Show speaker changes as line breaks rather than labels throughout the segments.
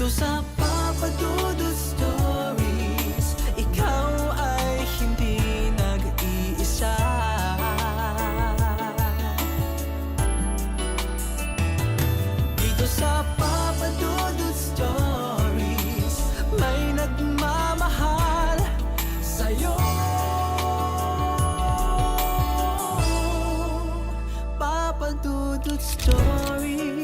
sa Papa Dudut Stories, ikaw ay hindi nag-iisa. Dito sa Papa Dudut Stories, may nagmamahal sa'yo. Papa Dudut Stories,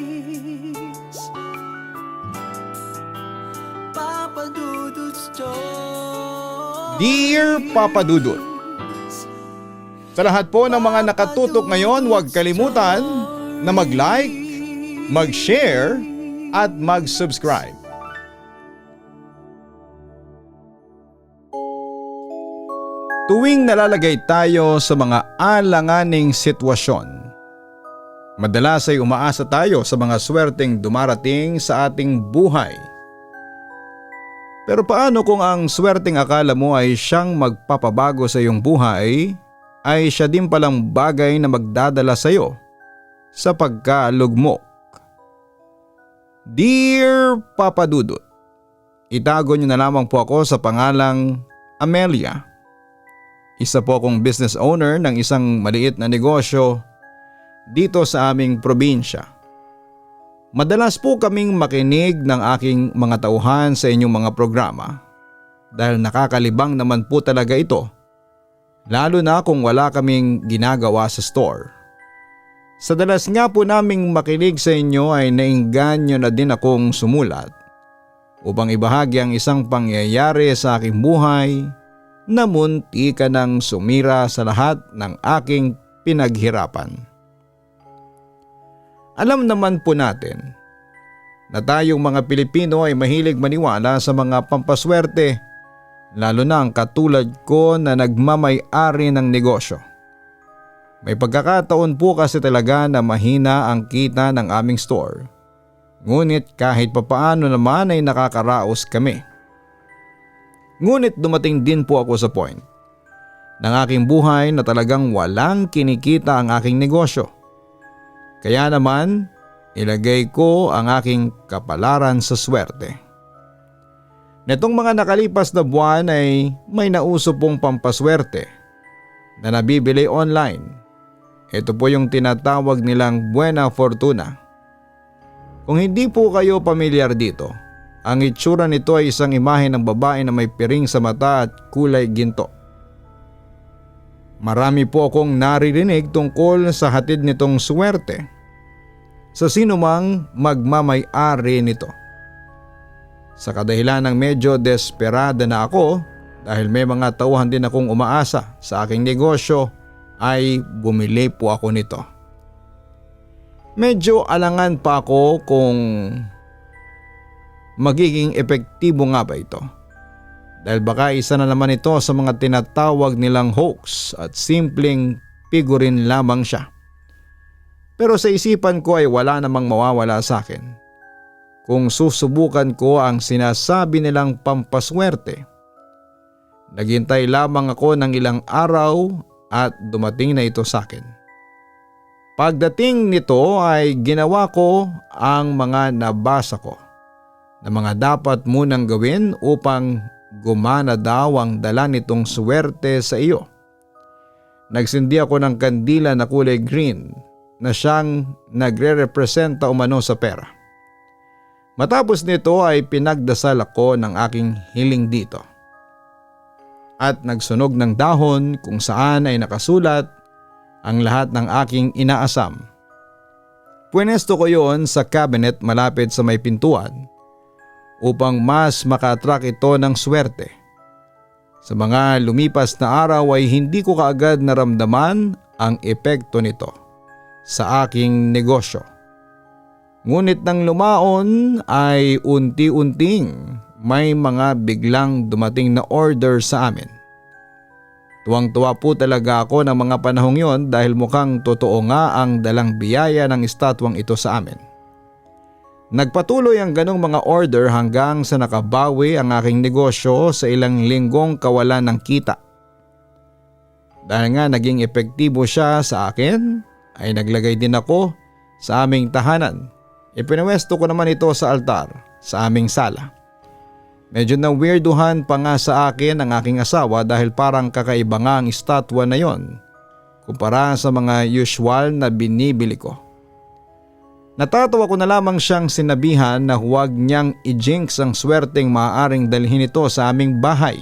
Papa Dudut Stories.
Dear Papa Dudut, sa lahat po ng mga nakatutok ngayon, huwag kalimutan na mag-like, mag-share at mag-subscribe. Tuwing nalalagay tayo sa mga alanganing sitwasyon, madalas ay umaasa tayo sa mga swerteng dumarating sa ating buhay. Pero paano kung ang swerteng akala mo ay siyang magpapabago sa iyong buhay, ay siya din palang bagay na magdadala sa iyo sa pagkalugmok? Dear Papa Dudut, itago niyo na lamang po ako sa pangalang Amelia. Isa po akong business owner ng isang maliit na negosyo dito sa aming probinsya. Madalas po kaming makinig ng aking mga tauhan sa inyong mga programa dahil nakakalibang naman po talaga ito, lalo na kung wala kaming ginagawa sa store. Sa dalas nga po naming makinig sa inyo ay nainganyo na din akong sumulat upang ibahagi ang isang pangyayari sa aking buhay na munti ka nang sumira sa lahat ng aking pinaghirapan. Alam naman po natin na tayong mga Pilipino ay mahilig maniwala sa mga pampaswerte, lalo na ang katulad ko na nagmamay-ari ng negosyo. May pagkakataon po kasi talaga na mahina ang kita ng aming store, ngunit kahit papaano naman ay nakakaraos kami. Ngunit dumating din po ako sa point ng aking buhay na talagang walang kinikita ang aking negosyo. Kaya naman, ilagay ko ang aking kapalaran sa swerte. Netong mga nakalipas na buwan ay may nauso pong pampaswerte na nabibili online. Ito po yung tinatawag nilang Buena Fortuna. Kung hindi po kayo pamilyar dito, ang itsura nito ay isang imahe ng babae na may piring sa mata at kulay ginto. Marami po akong naririnig tungkol sa hatid nitong swerte sa sinumang magmamay-ari nito. Sa kadahilan ng medyo desperada na ako dahil may mga tauhan din akong umaasa sa aking negosyo, ay bumili po ako nito. Medyo alangan pa ako kung magiging epektibo nga ba ito. Dahil baka isa na naman ito sa mga tinatawag nilang hoax at simpleng figurin lamang siya. Pero sa isipan ko ay wala namang mawawala sa akin kung susubukan ko ang sinasabi nilang pampaswerte. Naghintay lamang ako ng ilang araw at dumating na ito sa akin. Pagdating nito ay ginawa ko ang mga nabasa ko na mga dapat munang gawin upang gumana daw ang dala nitong swerte sa iyo. Nagsindi ako ng kandila na kulay green na siyang nagre-representa umano sa pera. Matapos nito ay pinagdasal ako ng aking hiling dito. At nagsunog ng dahon kung saan ay nakasulat ang lahat ng aking inaasam. Pwenesto ko yon sa cabinet malapit sa may pintuan upang mas maka-attract ito ng swerte. Sa mga lumipas na araw ay hindi ko kaagad naramdaman ang epekto nito sa aking negosyo. Ngunit nang lumaon ay unti-unting may mga biglang dumating na order sa amin. Tuwang-tuwa po talaga ako ng mga panahong yon dahil mukhang totoo nga ang dalang biyaya ng estatwang ito sa amin. Nagpatuloy ang ganong mga order hanggang sa nakabawi ang aking negosyo sa ilang linggong kawalan ng kita. Dahil nga naging epektibo siya sa akin, ay naglagay din ako sa aming tahanan Ipinwesto ko naman ito sa altar sa aming sala. Medyo na weirduhan pa nga sa akin ang aking asawa dahil parang kakaiba nga ang estatwa na yon kumpara sa mga usual na binibili ko. Natatawa ko na lamang siyang sinabihan na huwag niyang i-jinx ang swerteng maaaring dalhin ito sa aming bahay.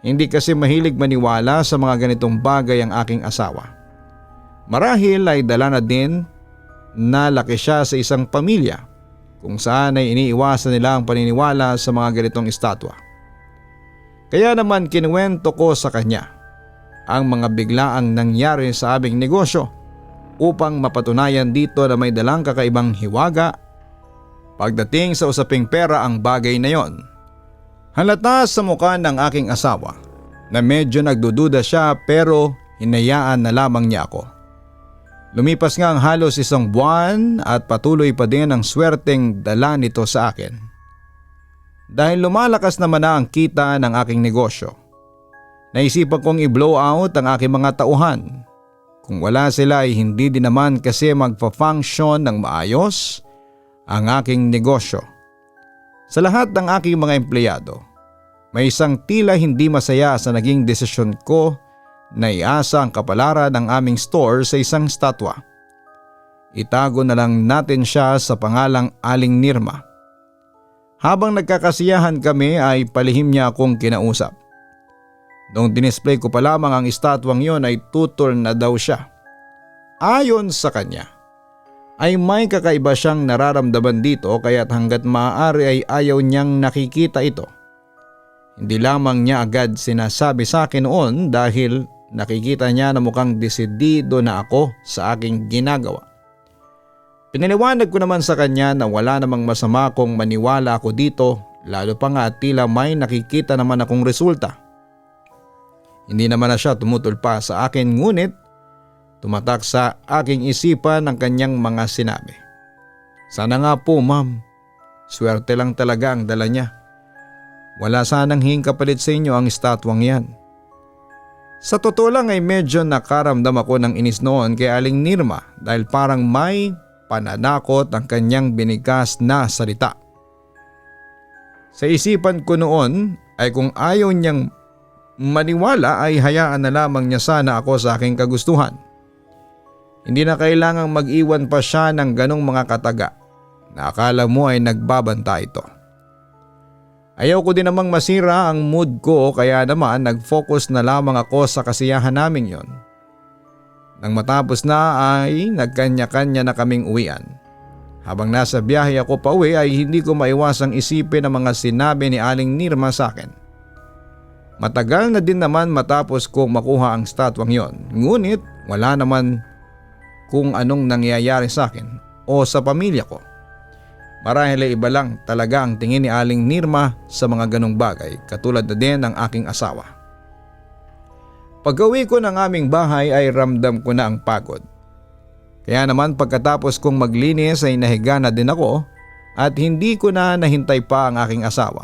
Hindi kasi mahilig maniwala sa mga ganitong bagay ang aking asawa. Marahil ay dala na din na laki siya sa isang pamilya kung saan ay iniiwasan nila ang paniniwala sa mga ganitong estatwa. Kaya naman kinuwento ko sa kanya ang mga biglaang nangyari sa aming negosyo upang mapatunayan dito na may dalang kakaibang hiwaga pagdating sa usaping pera ang bagay na yon. Halata sa mukha ng aking asawa na medyo nagdududa siya pero hinayaan na lamang niya ako. Lumipas nga ang halos 1 buwan at patuloy pa din ang swerteng dala nito sa akin. Dahil lumalakas naman na ang kita ng aking negosyo, naisipan kong i-blow out ang aking mga tauhan. Kung wala sila ay hindi din naman kasi magpa-function ng maayos ang aking negosyo. Sa lahat ng aking mga empleyado, may isang tila hindi masaya sa naging desisyon ko na iasa ang kapalaran ng aming store sa isang statwa. Itago na lang natin siya sa pangalang Aling Nirma. Habang nagkakasiyahan kami ay palihim niya akong kinausap. Noong dinisplay ko pa lamang ang estatwang yon ay tutol na daw siya. Ayon sa kanya, ay may kakaiba siyang nararamdaman dito kaya't hanggat maaari ay ayaw niyang nakikita ito. Hindi lamang niya agad sinasabi sa akin noon dahil nakikita niya na mukhang desidido na ako sa aking ginagawa. Pinaliwanag ko naman sa kanya na wala namang masama kung maniwala ako dito, lalo pa nga at tila may nakikita naman akong resulta. Hindi naman na siya tumutulpa sa akin ngunit tumatak sa aking isipan ang kanyang mga sinabi. Sana nga po ma'am, swerte lang talaga ang dala niya. Wala sanang hinging kapalit sa inyo ang estatwang yan. Sa totoo lang ay medyo nakaramdam ako ng inis noon kay Aling Nirma dahil parang may pananakot ang kanyang binigas na salita. Sa isipan ko noon ay kung ayaw niyang maniwala ay hayaan na lamang niya sana ako sa aking kagustuhan. Hindi na kailangang mag-iwan pa siya ng ganong mga kataga na akala mo ay nagbabanta ito. Ayaw ko din namang masira ang mood ko kaya naman nag-focus na lamang ako sa kasiyahan namin yon. Nang matapos na ay nagkanya-kanya na kaming uwian. Habang nasa biyahe ako pa uwi ay hindi ko maiwasang isipin ang mga sinabi ni Aling Nirma sa akin. Matagal na din naman matapos kong makuha ang statwang yon, ngunit wala naman kung anong nangyayari sa akin o sa pamilya ko. Marahil ay iba lang talaga ang tingin ni Aling Nirma sa mga ganong bagay katulad na din ng aking asawa. Pag-uwi ko ng aming bahay ay ramdam ko na ang pagod. Kaya naman pagkatapos kong maglinis ay nahiga na din ako at hindi ko na nahintay pa ang aking asawa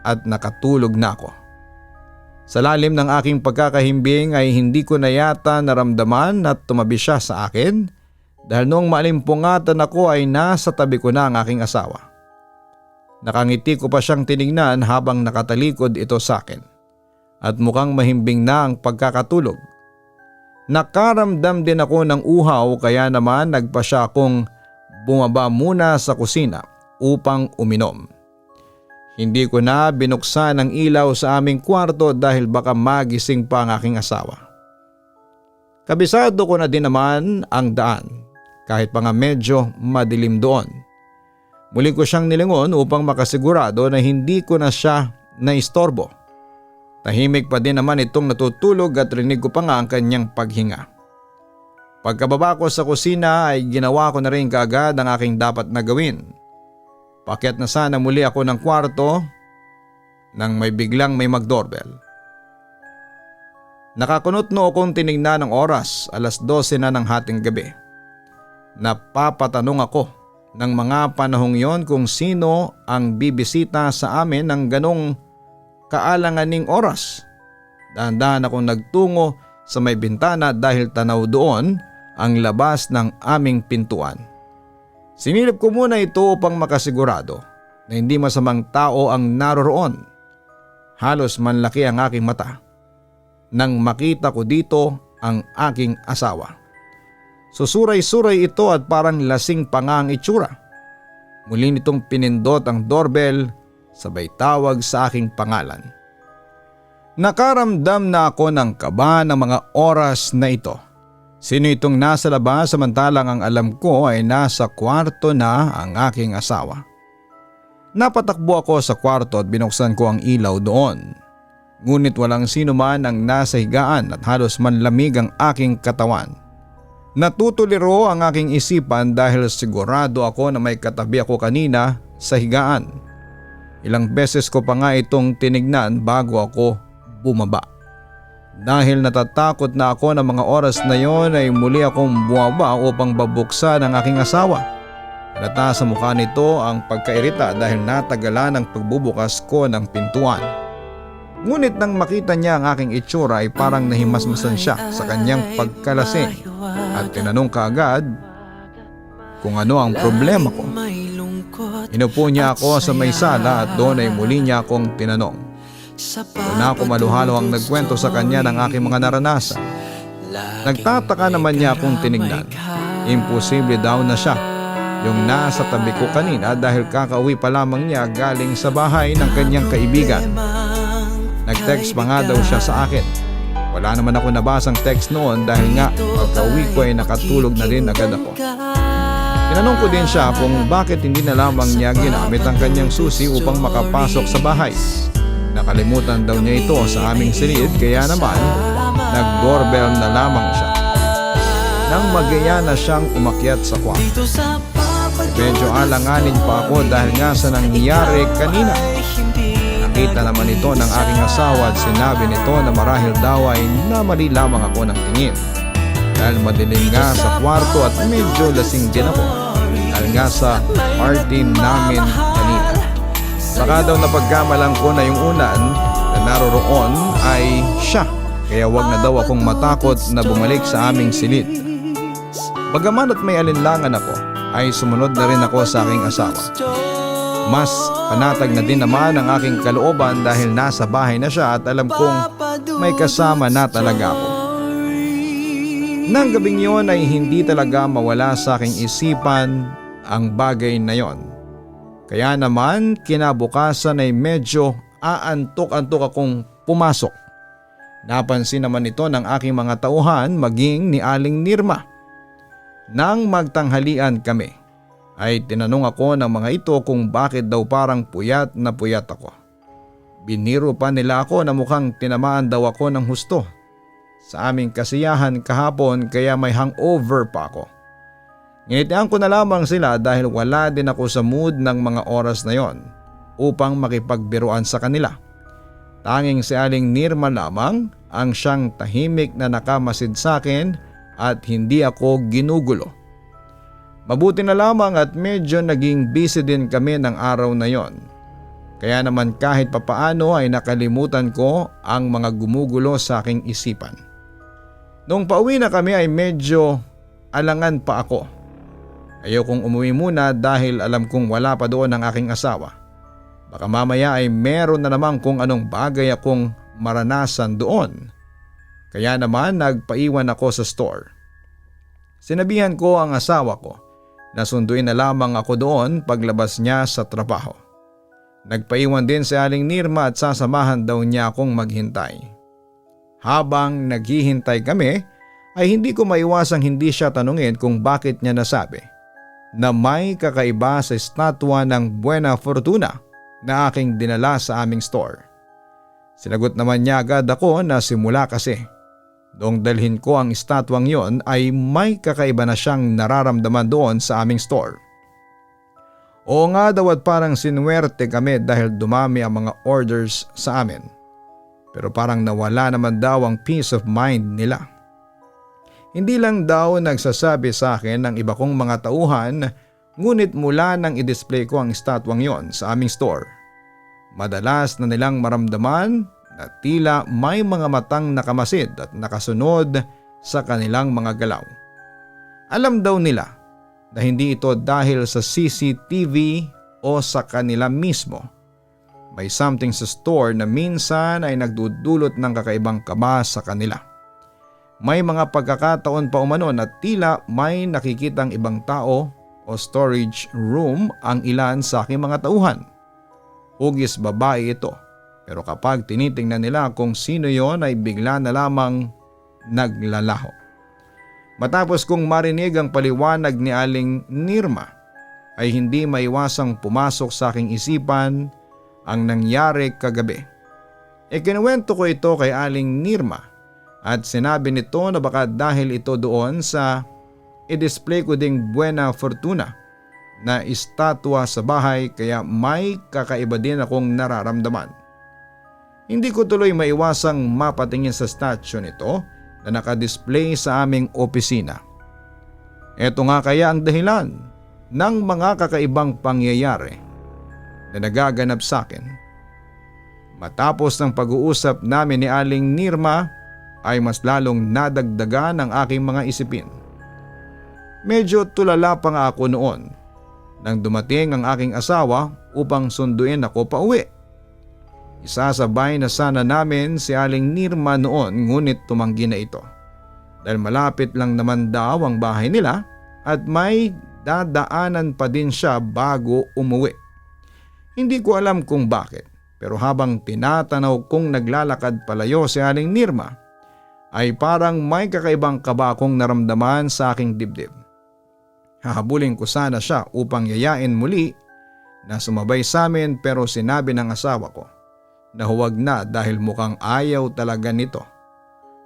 at nakatulog na ako. Sa lalim ng aking pagkakahimbing ay hindi ko na yata naramdaman at tumabi siya sa akin dahil noong maalimpungatan ako ay nasa tabi ko na ang aking asawa. Nakangiti ko pa siyang tinignan habang nakatalikod ito sa akin at mukhang mahimbing na ang pagkakatulog. Nakaramdam din ako ng uhaw kaya naman nagpa siya akong bumaba muna sa kusina upang uminom. Hindi ko na binuksan ang ilaw sa aming kwarto dahil baka magising pa ang aking asawa. Kabisado ko na din naman ang daan kahit pa nga medyo madilim doon. Muli ko siyang nilingon upang makasigurado na hindi ko na siya naistorbo. Tahimik pa din naman itong natutulog at rinig ko pa nga ang kanyang paghinga. Pagkababa ko sa kusina ay ginawa ko na rin kaagad ang aking dapat na gawin. Paakyat na sana muli ako ng kwarto nang may biglang may mag-doorbell. Nakakunot no akong tinignan ng oras, 12:00 na ng hating gabi. Napapatanong ako ng mga panahong yon kung sino ang bibisita sa amin ng ganong kaalanganing oras. Dahan-dahan akong nagtungo sa may bintana dahil tanaw doon ang labas ng aming pintuan. Sinilip ko muna ito upang makasigurado na hindi masamang tao ang naroroon. Halos manlaki ang aking mata nang makita ko dito ang aking asawa. Susuray-suray ito at parang lasing pa nga ang itsura. Muli nitong pinindot ang doorbell sabay tawag sa aking pangalan. Nakaramdam na ako ng kaba ng mga oras na ito. Sino itong nasa labas samantalang ang alam ko ay nasa kwarto na ang aking asawa. Napatakbo ako sa kwarto at binuksan ko ang ilaw doon. Ngunit walang sino man ang nasa higaan at halos manlamig ang aking katawan. Natutuliro ang aking isipan dahil sigurado ako na may katabi ako kanina sa higaan. Ilang beses ko pa nga itong tinignan bago ako bumaba. Dahil natatakot na ako ng mga oras na yon ay muli akong bumaba upang babuksan ang aking asawa. Halata sa mukha nito ang pagkairita dahil natagalan ang pagbubukas ko ng pintuan. Ngunit nang makita niya ang aking itsura ay parang nahimasmasan siya sa kanyang pagkalasing at tinanong kaagad kung ano ang problema ko. Inupo niya ako sa may sala at doon ay muli niya akong tinanong. Doon ako maluhalo ang nagkwento sa kanya ng aking mga naranasan. Nagtataka naman niya akong tinignan. Imposible daw na siya yung nasa tabi ko kanina dahil kakauwi pa lamang niya galing sa bahay ng kanyang kaibigan. Nag-text pa nga daw siya sa akin. Wala naman ako nabasang text noon dahil nga pagka-uwi ko ay nakatulog na rin agad ako. Tinanong ko din siya kung bakit hindi na lamang niya ginamit ang kanyang susi upang makapasok sa bahay. Nakalimutan daw niya ito sa aming silid kaya naman nag-doorbell na lamang siya. Nang magaya na siyang umakyat sa kwarto. Medyo alanganin pa ako dahil nga sa nangyari kanina. Nakita naman ito ng aking asawa at sinabi nito na marahil daw ay namali lamang ako ng tingin. Dahil madilim nga sa kwarto at medyo lasing din ako dahil nga sa party namin kanina. Baka daw napagkamalan ko na yung unan na naroroon ay siya kaya wag na daw akong matakot na bumalik sa aming silid. Bagaman at may alinlangan ako ay sumunod na rin ako sa aking asawa. Mas panatag na din naman ang aking kalooban dahil nasa bahay na siya at alam kong may kasama na talaga ako. Nang gabing yon ay hindi talaga mawala sa aking isipan ang bagay na yon. Kaya naman kinabukasan ay medyo aantok-antok akong pumasok. Napansin naman ito ng aking mga tauhan maging ni Aling Nirma. Nang magtanghalian kami ay tinanong ako ng mga ito kung bakit daw parang puyat na puyat ako. Biniro pa nila ako na mukhang tinamaan daw ako ng husto. Sa aming kasiyahan kahapon kaya may hangover pa ako. Nginitian ko na lamang sila dahil wala din ako sa mood ng mga oras na yon upang makipagbiruan sa kanila. Tanging si Aling Nirma lamang ang siyang tahimik na nakamasid sa akin at hindi ako ginugulo. Mabuti na lamang at medyo naging busy din kami ng araw na yon. Kaya naman kahit papaano ay nakalimutan ko ang mga gumugulo sa aking isipan. Noong pauwi na kami ay medyo alangan pa ako. Ayokong umuwi muna dahil alam kong wala pa doon ang aking asawa. Baka mamaya ay meron na naman kung anong bagay akong maranasan doon. Kaya naman nagpaiwan ako sa store. Sinabihan ko ang asawa ko na sunduin na lamang ako doon paglabas niya sa trabaho. Nagpaiwan din si Aling Nirma at sasamahan daw niya akong maghintay. Habang naghihintay kami ay hindi ko maiwasang hindi siya tanungin kung bakit niya nasabi na may kakaiba sa estatwa ng Buena Fortuna na aking dinala sa aming store. Sinagot naman niya agad ako na simula kasi noong dalhin ko ang estatwang yon ay may kakaiba na siyang nararamdaman doon sa aming store. Oo nga daw at parang sinuwerte kami dahil dumami ang mga orders sa amin. Pero parang nawala naman daw ang peace of mind nila. Hindi lang daw nagsasabi sa akin ng iba kong mga tauhan ngunit mula nang i-display ko ang estatwang yon sa aming store. Madalas na nilang maramdaman na tila may mga matang nakamasid at nakasunod sa kanilang mga galaw. Alam daw nila na hindi ito dahil sa CCTV o sa kanila mismo. May something sa store na minsan ay nagdudulot ng kakaibang kaba sa kanila. May mga pagkakataon pa umano na tila may nakikitang ibang tao o storage room ang ilan sa aking mga tauhan. Hugis babae ito, pero kapag tinitingnan nila kung sino yon ay bigla na lamang naglalaho. Matapos kong marinig ang paliwanag ni Aling Nirma ay hindi maiwasang pumasok sa aking isipan ang nangyari kagabi. Ikinuwento ko ito kay Aling Nirma at sinabi nito na baka dahil ito doon sa i-display ko ding Buena Fortuna na estatwa sa bahay kaya may kakaiba din akong nararamdaman. Hindi ko tuloy maiwasang mapatingin sa statue nito na nakadisplay sa aming opisina. Ito nga kaya ang dahilan ng mga kakaibang pangyayari na nagaganap sa akin. Matapos ng pag-uusap namin ni Aling Nirma ay mas lalong nadagdagan ang aking mga isipin. Medyo tulala pa nga ako noon nang dumating ang aking asawa upang sunduin ako pauwi. Isasabay na sana namin si Aling Nirma noon ngunit tumanggi na ito dahil malapit lang naman daw ang bahay nila at may dadaanan pa din siya bago umuwi. Hindi ko alam kung bakit pero habang tinatanaw kong naglalakad palayo si Aling Nirma ay parang may kakaibang kaba akong naramdaman sa aking dibdib. Hahabulin ko sana siya upang yayain muli na sumabay sa amin pero sinabi ng asawa ko na huwag na dahil mukhang ayaw talaga nito.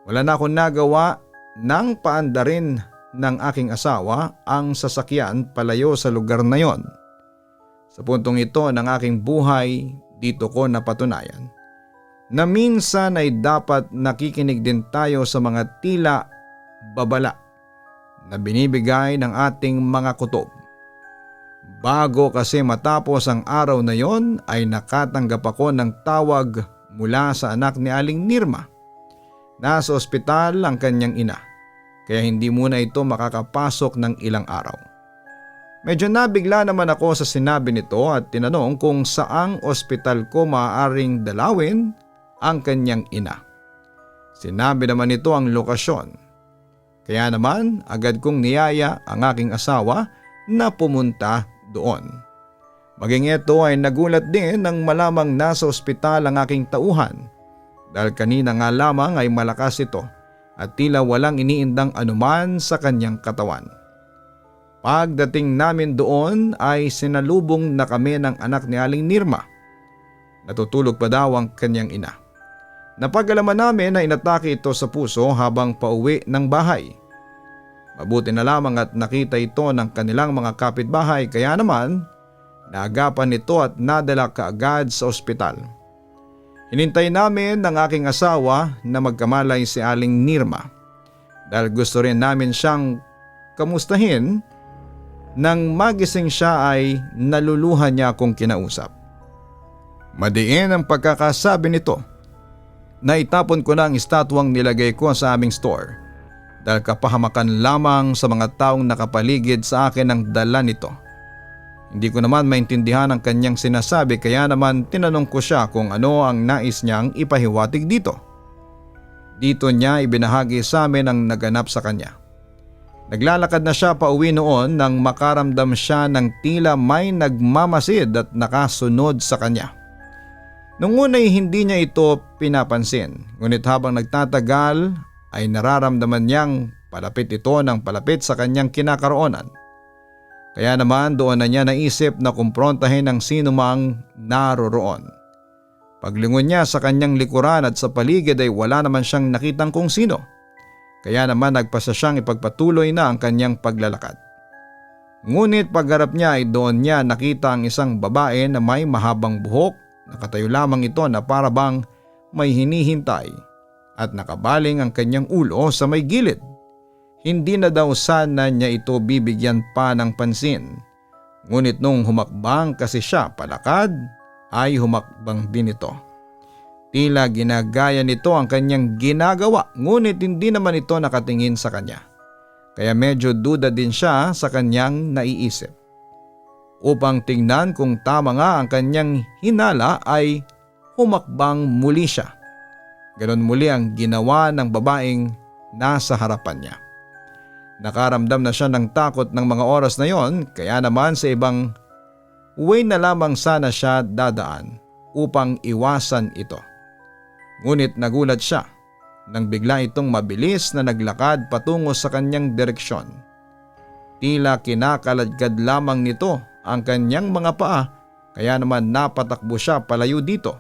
Wala na akong nagawa nang paandarin ng aking asawa ang sasakyan palayo sa lugar na yon. Sa puntong ito ng aking buhay, dito ko napatunayan na minsan ay dapat nakikinig din tayo sa mga tila babala na binibigay ng ating mga kutob. Bago kasi matapos ang araw na yon ay nakatanggap ako ng tawag mula sa anak ni Aling Nirma. Nasa ospital ang kanyang ina kaya hindi muna ito makakapasok ng ilang araw. Medyo nabigla naman ako sa sinabi nito at tinanong kung saang ospital ko maaaring dalawin ang kanyang ina. Sinabi naman nito ang lokasyon. Kaya naman agad kong niyaya ang aking asawa na pumunta doon. Maging ito ay nagulat din nang malamang nasa ospital ang aking tauhan dahil kanina nga lamang ay malakas ito at tila walang iniindang anuman sa kanyang katawan. Pagdating namin doon ay sinalubong na kami ng anak ni Aling Nirma. Natutulog pa daw ang kanyang ina. Napag-alaman namin na inatake ito sa puso habang pauwi ng bahay. Mabuti na lamang at nakita ito ng kanilang mga kapitbahay kaya naman naagapan nito at nadala kaagad sa ospital. Hinintay namin ng aking asawa na magkamalay si Aling Nirma dahil gusto rin namin siyang kamustahin. Nang magising siya ay naluluhan niya akong kinausap. Madiin ang pagkakasabi nito na itapon ko na ang estatwang nilagay ko sa aming store dahil kapahamakan lamang sa mga taong nakapaligid sa akin ang dala nito. Hindi ko naman maintindihan ang kanyang sinasabi kaya naman tinanong ko siya kung ano ang nais niyang ipahiwatig dito. Dito niya ibinahagi sa amin ang naganap sa kanya. Naglalakad na siya pauwi noon nang makaramdam siya ng tila may nagmamasid at nakasunod sa kanya. Nung una'y hindi niya ito pinapansin, ngunit habang nagtatagal ay nararamdaman niyang palapit ito ng palapit sa kanyang kinakaroonan. Kaya naman doon na niya naisip na kumprontahin ang sinumang naroroon. Paglingon niya sa kanyang likuran at sa paligid ay wala naman siyang nakitang kung sino. Kaya naman nagpasa siyang ipagpatuloy na ang kanyang paglalakad. Ngunit pagharap niya ay doon niya nakita ang isang babae na may mahabang buhok, nakatayo lamang ito na para bang may hinihintay at nakabaling ang kanyang ulo sa may gilid. Hindi na daw sana niya ito bibigyan pa ng pansin. Ngunit nung humakbang kasi siya palakad ay humakbang din ito. Tila ginagaya nito ang kanyang ginagawa ngunit hindi naman ito nakatingin sa kanya. kaya medyo duda din siya sa kanyang naiisip. Upang tingnan kung tama nga ang kanyang hinala ay humakbang muli siya. Ganon muli ang ginawa ng babaeng nasa harapan niya. Nakaramdam na siya ng takot ng mga oras na yon, kaya naman sa ibang way na lamang sana siya dadaan upang iwasan ito. Ngunit nagulat siya nang bigla itong mabilis na naglakad patungo sa kanyang direksyon. Tila kinakaladkad lamang nito ang kanyang mga paa, kaya naman napatakbo siya palayo dito.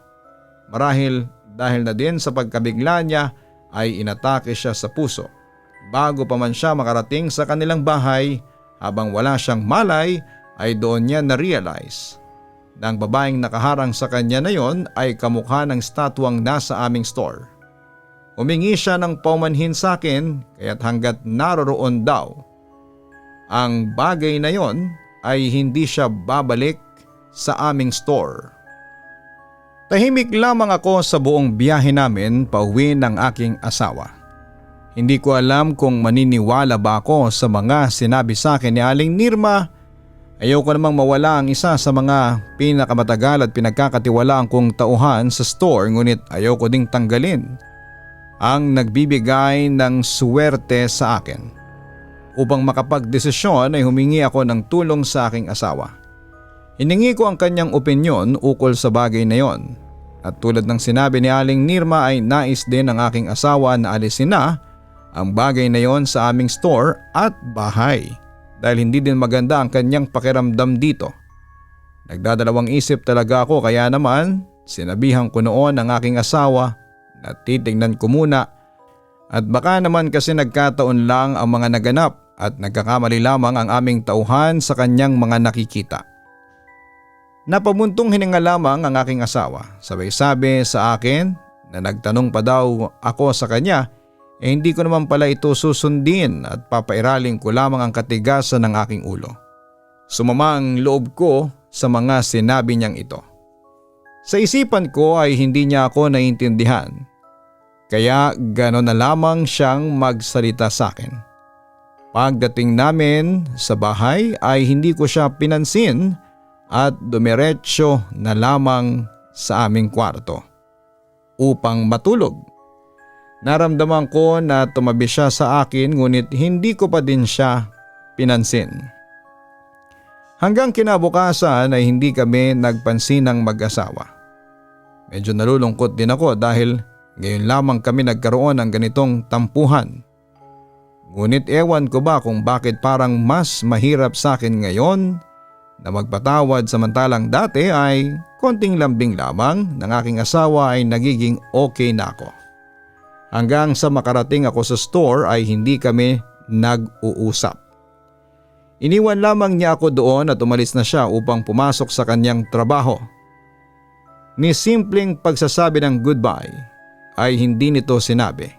Marahil dahil na din sa pagkabigla niya ay inatake siya sa puso. Bago pa man siya makarating sa kanilang bahay, habang wala siyang malay ay doon niya na-realize na ang babaeng nakaharang sa kanya na yon ay kamukha ng statwang nasa aming store. Humingi siya ng paumanhin sa akin, kaya't hanggat naroroon daw ang bagay na yon ay hindi siya babalik sa aming store. Tahimik lamang ako sa buong biyahe namin pauwi ng aking asawa. Hindi ko alam kung maniniwala ba ako sa mga sinabi sa akin ni Aling Nirma. Ayoko namang mawala ang isa sa mga pinakamatagal at pinagkakatiwalaan kong tauhan sa store, ngunit ayoko ding tanggalin ang nagbibigay ng suwerte sa akin. Upang makapagdesisyon ay humingi ako ng tulong sa aking asawa. Hiningi ko ang kanyang opinyon ukol sa bagay na yon. At tulad ng sinabi ni Aling Nirma ay nais din ng aking asawa na alisin na ang bagay na yon sa aming store at bahay dahil hindi din maganda ang kanyang pakiramdam dito. Nagdadalawang isip talaga ako, kaya naman sinabihan ko noon ang aking asawa na titignan ko muna at baka naman kasi nagkataon lang ang mga naganap at nagkakamali lamang ang aming tauhan sa kanyang mga nakikita. Napabuntong hininga lamang ang aking asawa, sabay sabi sa akin na nagtanong pa daw ako sa kanya, hindi ko naman pala ito susundin at papairaling ko lamang ang katigasan ng aking ulo. Sumama ang loob ko sa mga sinabi niyang ito. Sa isipan ko ay hindi niya ako naiintindihan, kaya gano'n na lamang siyang magsalita sa akin. Pagdating namin sa bahay ay hindi ko siya pinansin at dumiretso na lamang sa aming kwarto upang matulog. Naramdaman ko na tumabi siya sa akin, ngunit hindi ko pa din siya pinansin. Hanggang kinabukasan ay hindi kami nagpansin ng mag-asawa. Medyo nalulungkot din ako dahil ngayon lamang kami nagkaroon ng ganitong tampuhan. Ngunit ewan ko ba kung bakit parang mas mahirap sa akin ngayon na magpatawad, samantalang dati ay konting lambing lamang ng aking asawa ay nagiging okay na ako. Hanggang sa makarating ako sa store ay hindi kami nag-uusap. Iniwan lamang niya ako doon at umalis na siya upang pumasok sa kanyang trabaho. Ni simpleng pagsasabi ng goodbye ay hindi nito sinabi.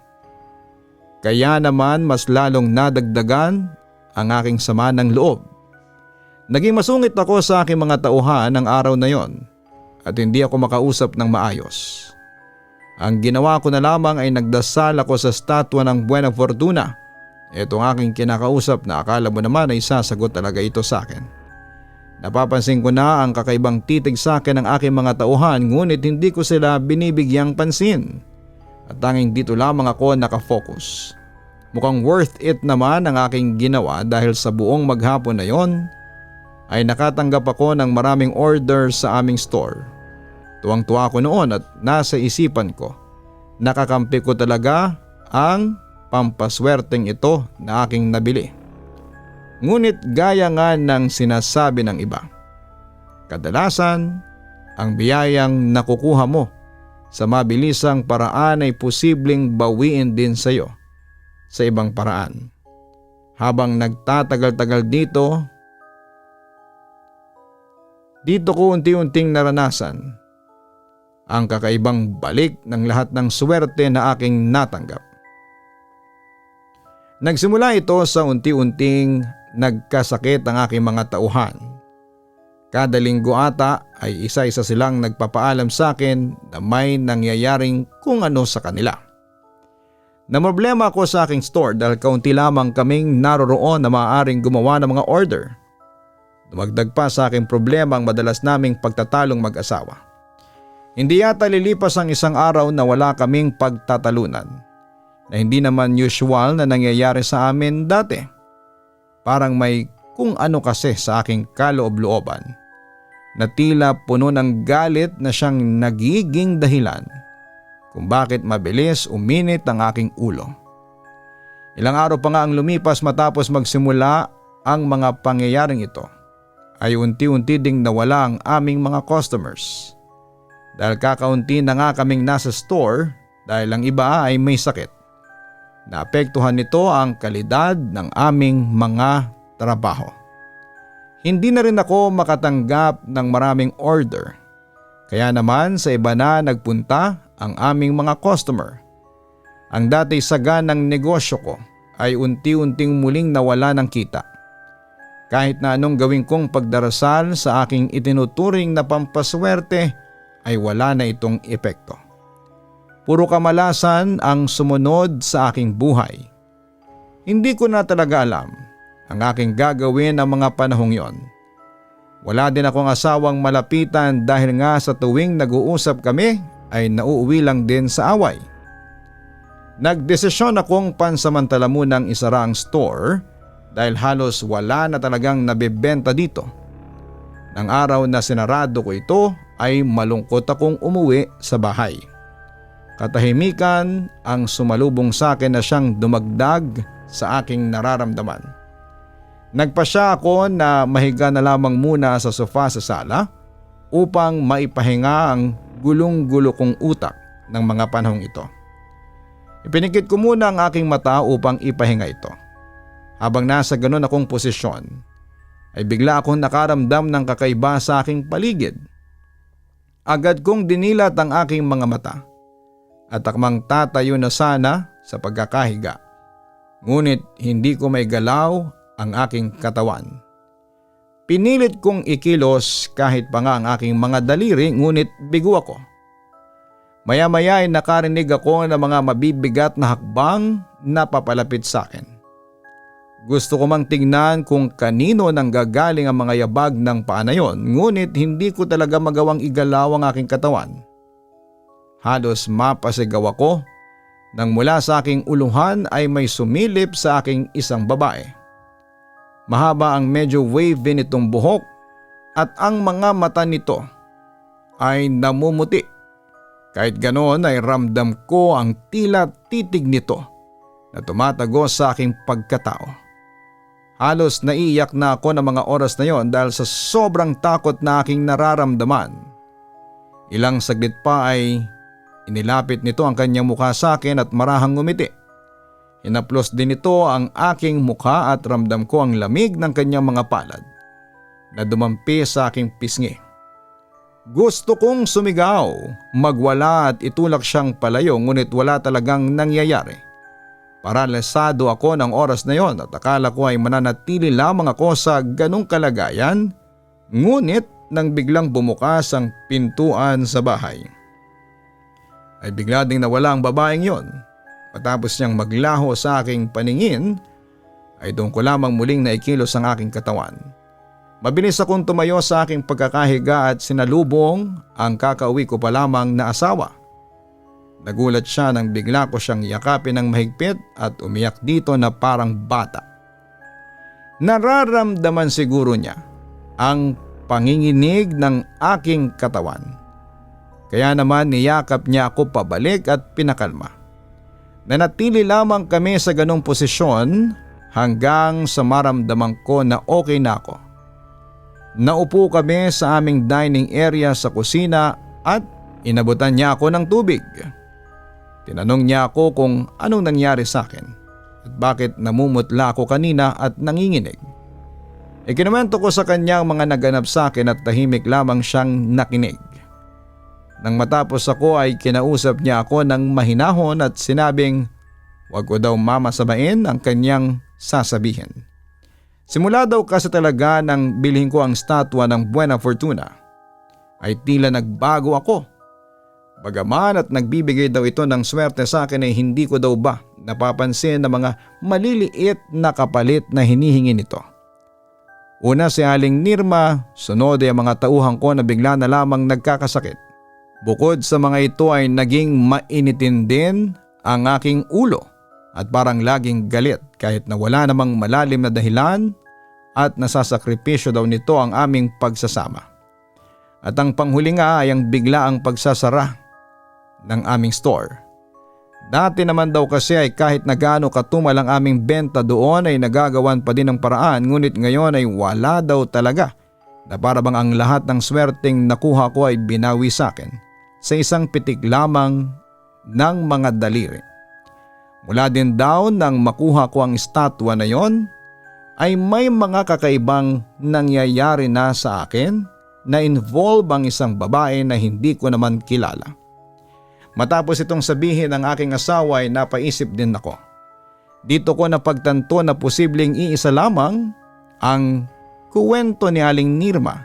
Kaya naman mas lalong nadagdagan ang aking sama ng loob. Naging masungit ako sa aking mga tauhan ng araw na yon at hindi ako makausap ng maayos. Ang ginawa ko na lamang ay nagdasal ako sa statwa ng Buena Fortuna. Itong aking kinakausap na akala mo naman ay sasagot talaga ito sa akin. Napapansin ko na ang kakaibang titig sa akin ng aking mga tauhan, ngunit hindi ko sila binibigyang pansin. At tanging dito lamang ako nakafocus. Mukhang worth it naman ang aking ginawa dahil sa buong maghapon na yon ay nakatanggap ako ng maraming order sa aming store. Tuwang-tuwa ko noon at nasa isipan ko, nakakampi ko talaga ang pampaswerteng ito na aking nabili. Ngunit gaya nga ng sinasabi ng iba, kadalasan ang biyayang nakukuha mo sa mabilisang paraan ay posibleng bawiin din sa iyo sa ibang paraan. Habang nagtatagal-tagal dito ko unti-unting naranasan ang kakaibang balik ng lahat ng swerte na aking natanggap. Nagsimula ito sa unti-unting nagkasakit ang aking mga tauhan. Kada linggo ata ay isa-isa silang nagpapaalam sa akin na may nangyayaring kung ano sa kanila. Namroblema ako sa aking store dahil kaunti lamang kaming naroroon na maaaring gumawa ng mga order. Dumagdag pa sa aking problema ang madalas naming pagtatalong mag-asawa. Hindi yata lilipas ang isang araw na wala kaming pagtatalunan, na hindi naman usual na nangyayari sa amin dati. Parang may kung ano kasi sa aking kaloob-looban na tila puno ng galit na siyang nagiging dahilan kung bakit mabilis uminit ang aking ulo. Ilang araw pa nga ang lumipas matapos magsimula ang mga pangyayaring ito, ay unti-unti ding nawala ang aming mga customers. Dahil kakaunti na nga kaming nasa store dahil ang iba ay may sakit. Naapektuhan nito ang kalidad ng aming mga trabaho. Hindi na rin ako makatanggap ng maraming order. Kaya naman sa iba na nagpunta ang aming mga customer. Ang dati saga ng negosyo ko ay unti-unting muling nawala ng kita. Kahit na anong gawin kong pagdarasal sa aking itinuturing na pampaswerte ay wala na itong epekto. Puro kamalasan ang sumunod sa aking buhay. Hindi ko na talaga alam ang aking gagawin ng mga panahong yon. Wala din akong asawang malapitan dahil nga sa tuwing nag-uusap kami ay nauuwi lang din sa away. Nagdesisyon akong pansamantala munang isara ang store dahil halos wala na talagang nabebenta dito. Nang araw na sinarado ko ito ay malungkot akong umuwi sa bahay. Katahimikan ang sumalubong sa akin na siyang dumagdag sa aking nararamdaman. Nagpasya ako na mahiga na lamang muna sa sofa sa sala upang maipahinga ang gulong-gulo kong utak ng mga panahong ito. Ipinikit ko muna ang aking mata upang ipahinga ito. Habang nasa ganon akong posisyon, ay bigla akong nakaramdam ng kakaiba sa aking paligid. Agad kong dinilat ang aking mga mata at akmang tatayo na sana sa pagkakahiga. Ngunit hindi ko may galaw ang aking katawan. Pinilit kong ikilos kahit pa nga ang aking mga daliri ngunit bigo ako. Maya-maya ay nakarinig ako ng mga mabibigat na hakbang na papalapit sa akin. Gusto ko mang tingnan kung kanino nang gagaling ang mga yabag ng paa na yon, ngunit hindi ko talaga magawang igalaw ang aking katawan. Halos mapasigaw ako nang mula sa aking uluhan ay may sumilip sa aking isang babae. Mahaba ang medyo wavy nitong buhok at ang mga mata nito ay namumuti. Kahit ganoon ay ramdam ko ang tila titig nito na tumatagos sa aking pagkatao. Halos naiiyak na ako ng mga oras na yon dahil sa sobrang takot na aking nararamdaman. Ilang saglit pa ay inilapit nito ang kanyang mukha sa akin at marahang ngumiti. Hinaplos din ito ang aking mukha at ramdam ko ang lamig ng kanyang mga palad na dumampi sa aking pisngi. Gusto kong sumigaw, magwala at itulak siyang palayo ngunit wala talagang nangyayari. Paralisado ako ng oras na yon at akala ko ay mananatili lamang ako sa ganong kalagayan, ngunit nang biglang bumukas ang pintuan sa bahay, ay bigla ding nawala ang babaeng yon. Matapos niyang maglaho sa aking paningin, ay doon ko lamang muling naikilos ang aking katawan. Mabilis akong tumayo sa aking pagkakahiga at sinalubong ang kakauwi ko pa lamang na asawa. Nagulat siya nang bigla ko siyang yakapin ng mahigpit at umiyak dito na parang bata. Nararamdaman siguro niya ang panginginig ng aking katawan. Kaya naman niyakap niya ako pabalik at pinakalma. Nanatili lamang kami sa ganong posisyon hanggang sa maramdaman ko na okay na ako. Naupo kami sa aming dining area sa kusina at inabutan niya ako ng tubig. Tinanong niya ako kung anong nangyari sa akin at bakit namumutla ako kanina at nanginginig. Ikinuwento ko sa kanya ang mga naganap sa akin at tahimik lamang siyang nakinig. Nang matapos ako ay kinausap niya ako ng mahinahon at sinabing wag ko daw mamasabain ang kanyang sasabihin. Simula daw kasi talaga nang bilhin ko ang statwa ng Buena Fortuna ay tila nagbago ako. Bagaman at nagbibigay daw ito ng swerte sa akin ay hindi ko daw ba napapansin na mga maliliit na kapalit na hinihingi nito. Una si Aling Nirma, sunod ay ang mga tauhan ko na bigla na lamang nagkakasakit. Bukod sa mga ito ay naging mainitin din ang aking ulo at parang laging galit kahit na wala namang malalim na dahilan at nasasakripisyo daw nito ang aming pagsasama. At ang panghuli nga ay ang biglaang pagsasara ng aming store. Dati naman daw kasi ay kahit na gaano katumal ang aming benta doon ay nagagawan pa din ng paraan, ngunit ngayon ay wala daw talaga na para bang ang lahat ng swerteng nakuha ko ay binawi sa akin sa isang pitik lamang ng mga daliri. Mula din daw nang makuha ko ang estatwa na yon ay may mga kakaibang nangyayari na sa akin na involve ang isang babae na hindi ko naman kilala. Matapos itong sabihin ng aking asawa ay napaisip din ako. Dito ko napagtanto na posibleng iisa lamang ang kuwento ni Aling Nirma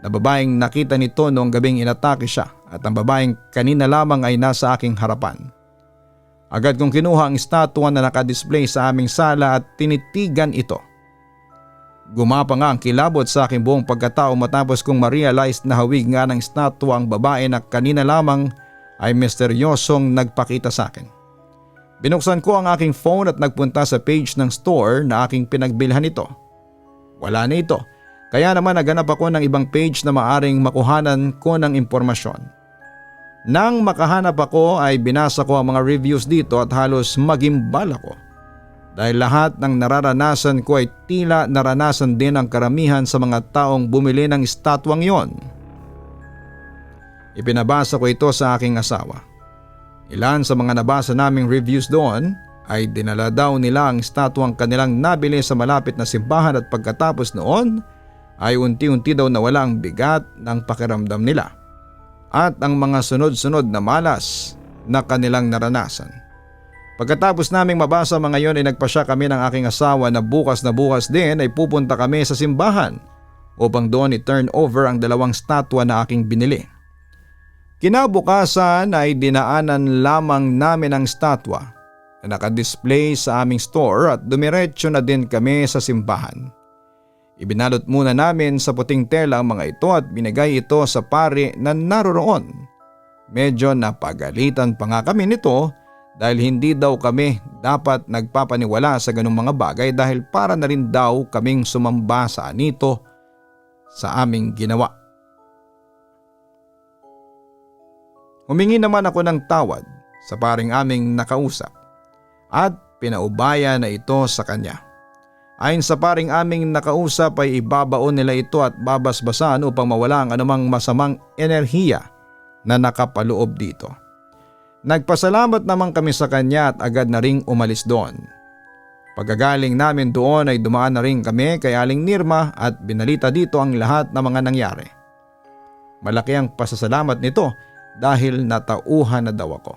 na babaeng nakita nito noong gabing inatake siya at ang babaeng kanina lamang ay nasa aking harapan. Agad kong kinuha ang estatwa na nakadisplay sa aming sala at tinitigan ito. Gumapa nga ang kilabot sa aking buong pagkatao matapos kong ma-realize na hawig nga ng estatwa ang babae na kanina lamang ay misteryosong nagpakita sa akin. Binuksan ko ang aking phone at nagpunta sa page ng store na aking pinagbilhan ito. Wala na ito, kaya naman naganap ako ng ibang page na maaring makuhanan ko ng impormasyon. Nang makahanap ako ay binasa ko ang mga reviews dito at halos magimbal ako. Dahil lahat ng nararanasan ko ay tila naranasan din ang karamihan sa mga taong bumili ng estatwang yon. Ipinabasa ko ito sa aking asawa. Ilan sa mga nabasa naming reviews doon ay dinala daw nila ang estatwang kanilang nabili sa malapit na simbahan at pagkatapos noon ay unti-unti daw nawala ang bigat ng pakiramdam nila at ang mga sunod-sunod na malas na kanilang naranasan. Pagkatapos naming mabasa mga yon ay nagpasya kami ng aking asawa na bukas din ay pupunta kami sa simbahan upang doon i-turn over ang dalawang estatwa na aking binili. Kinabukasan ay dinaanan lamang namin ang estatwa na nakadisplay sa aming store at dumiretso na din kami sa simbahan. Ibinalot muna namin sa puting tela ang mga ito at binigay ito sa pari na naroroon. Medyo napagalitan pa nga kami nito dahil hindi daw kami dapat nagpapaniwala sa ganung mga bagay dahil para na rin daw kaming sumamba sa anito sa aming ginawa. Humingi naman ako ng tawad sa paring aming nakausap at pinaubaya na ito sa kanya. Ayon sa paring aming nakausap ay ibabaon nila ito at babasbasan upang mawala ang anumang masamang enerhiya na nakapaloob dito. Nagpasalamat naman kami sa kanya at agad na ring umalis doon. Pagkagaling namin doon ay dumaan na rin kami kay Aling Nirma at binalita dito ang lahat ng mga nangyari. Malaki ang pasasalamat nito dahil natauhan na daw ako.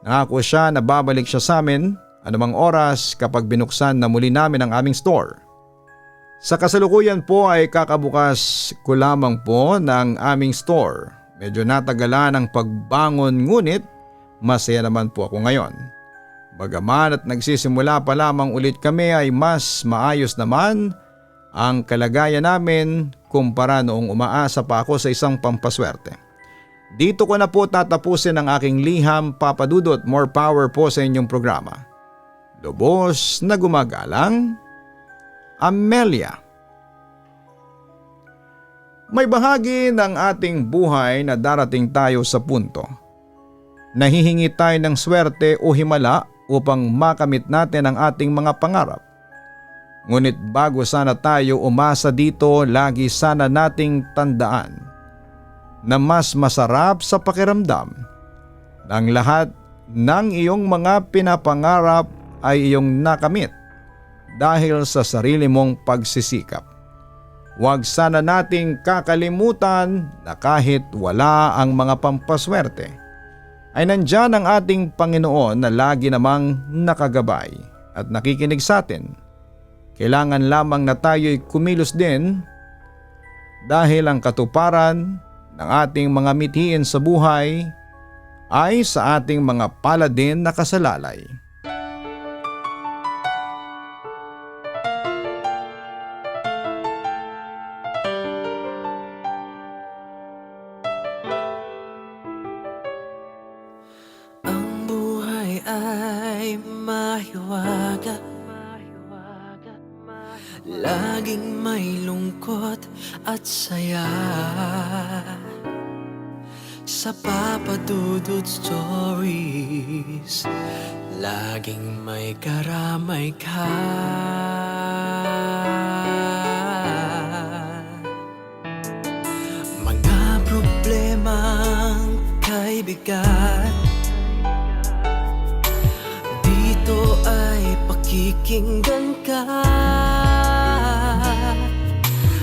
Nangako siya na babalik siya sa amin anumang oras kapag binuksan na muli namin ang aming store. Sa kasalukuyan po ay kakabukas ko lamang po ng aming store. Medyo natagalan ang pagbangon ngunit masaya naman po ako ngayon. Bagaman at nagsisimula pa lamang ulit kami ay mas maayos naman ang kalagayan namin kumpara noong umaasa pa ako sa isang pampaswerte. Dito ko na po tatapusin ang aking liham, Papa Dudut. More power po sa inyong programa. Lubos na gumagalang, Amelia. May bahagi ng ating buhay na darating tayo sa punto. Nahihingi tayo ng swerte o himala upang makamit natin ang ating mga pangarap. Ngunit bago sana tayo umasa dito, lagi sana nating tandaan na mas masarap sa pakiramdam ng lahat ng iyong mga pinapangarap ay iyong nakamit dahil sa sarili mong pagsisikap. Huwag sana nating kakalimutan na kahit wala ang mga pampaswerte, ay nandyan ang ating Panginoon na lagi namang nakagabay at nakikinig sa atin. Kailangan lamang na tayo'y kumilos din dahil ang katuparan ng ating mga mithiin sa buhay ay sa ating mga palad din na kasalalay.
ay mahiwaga, laging may lungkot at saya. Sa Papa Dudut Stories, laging may karamay ka. Mga problemang kay bigat, dito ay pakikinggan ka.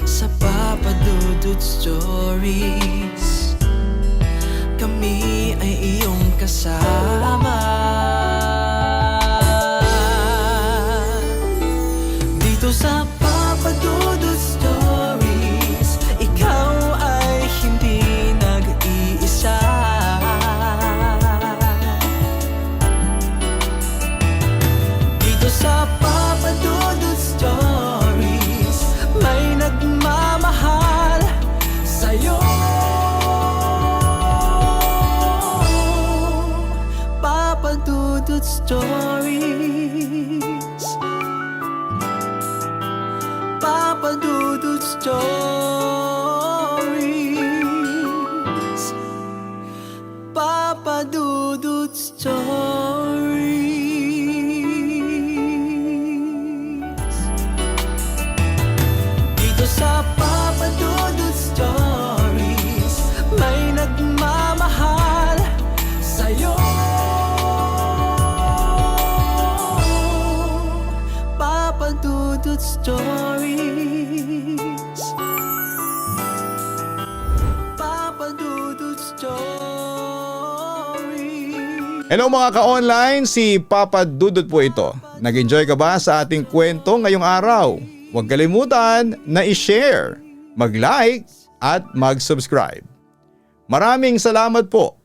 Sa Papa Dudut Stories, kami ay iyong kasama. Dito sa Papa Dudut Stories, ikaw ay hindi nag-iisa. Dito sa Papa Dudut Stories, may nagmamahal sa'yo. Papa Dudut Stories, Papa Dudut Stories, Papa Dudut Stories. Dito sa Papa Dudut Stories, may nagmamahal sa'yo. Papa Dudut Stories, Papa Dudut Stories.
Hello mga ka-online, si Papa Dudut po ito. Nag-enjoy ka ba sa ating kwento ngayong araw? Huwag kalimutan na i-share, mag-like at mag-subscribe. Maraming salamat po